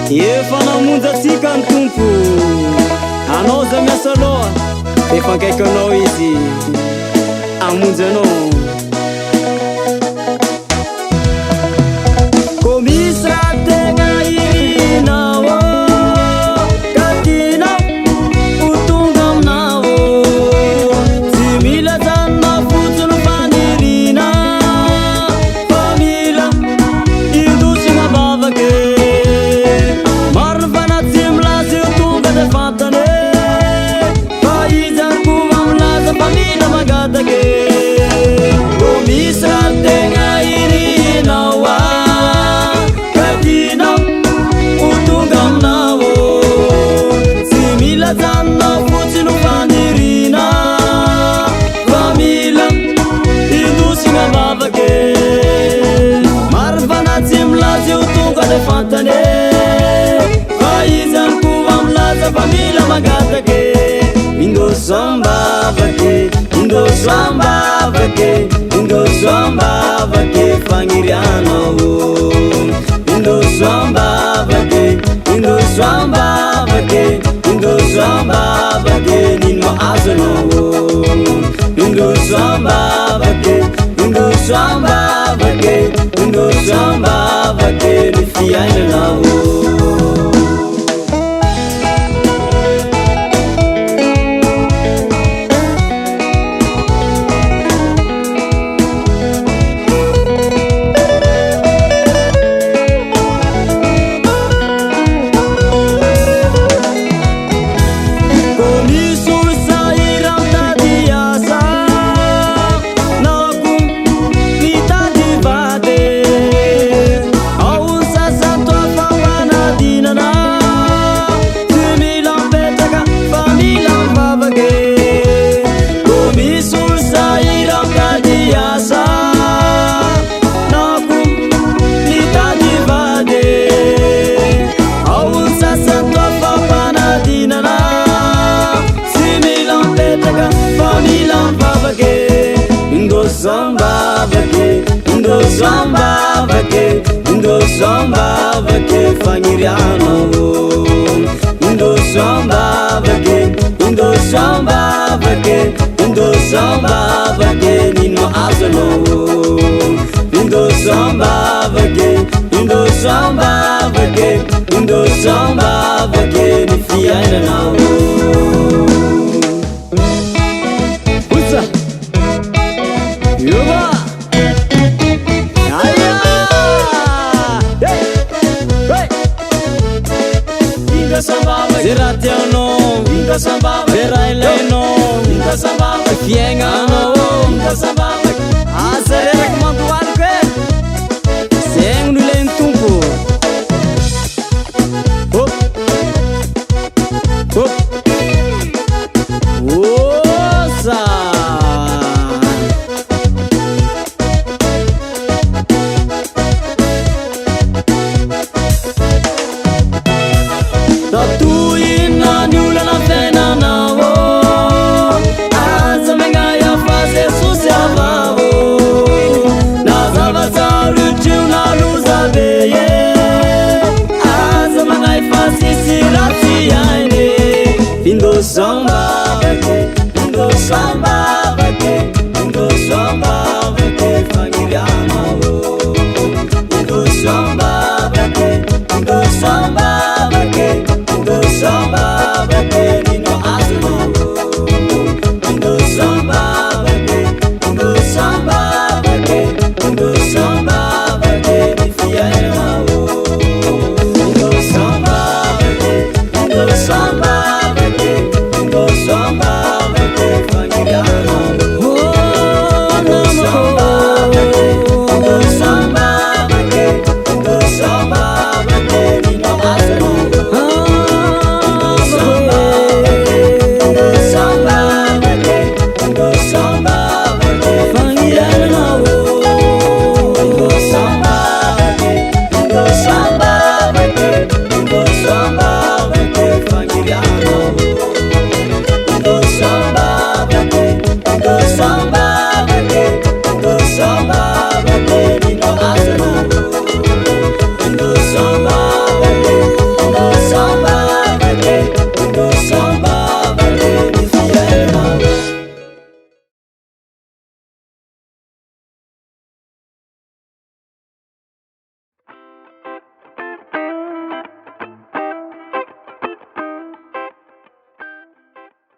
efa namonjatsika ny tompo anao za miasa aloha efa akaiky anao izy amonjy anao ko misy raha tegna irinao ka tianao ho tonga aminao tsy mila janona fotsiny fanirina fa mila indosina vavake mariny fanatsy milaza eo tonga de fantane fa izy ankova milaza fa mila magatake ko misy raha tegna irinao ka tianao ho tonga aminao tsy mila janona fotsiny fanirina fa mila indosina vavake mariny fanatsy milaza eo tonga de fantane fa izy ankova milaza fa mila magatake indoso ambavake indoso ambavake indoso ambavake fanirianao indoso ambavake indoso ambavake indoso ambavake nino azanao indoso ambavake indoso ambavake indoso ambavake ny fiainanao indoso ambavake fanirianao indoso ambavake indoso ambavake indoso ambavake nino azanao indoso ambavake indoso ambavake indoso ambavake ny fiainanao usa yoba zera tianao zera ilainao fiaignanao asa reraky mandohaliko e zegny no ilain'ny tompo osa tatoina ny olana fiainanao aza megnaya fa jesosy avao na zavatsaro trio na loza be e aza magnay fa sisy ratsy aine indoso ambavake indoso ambavake indoso ambavake fanirianao indoso ambavake indoso ambavake indoso ambavake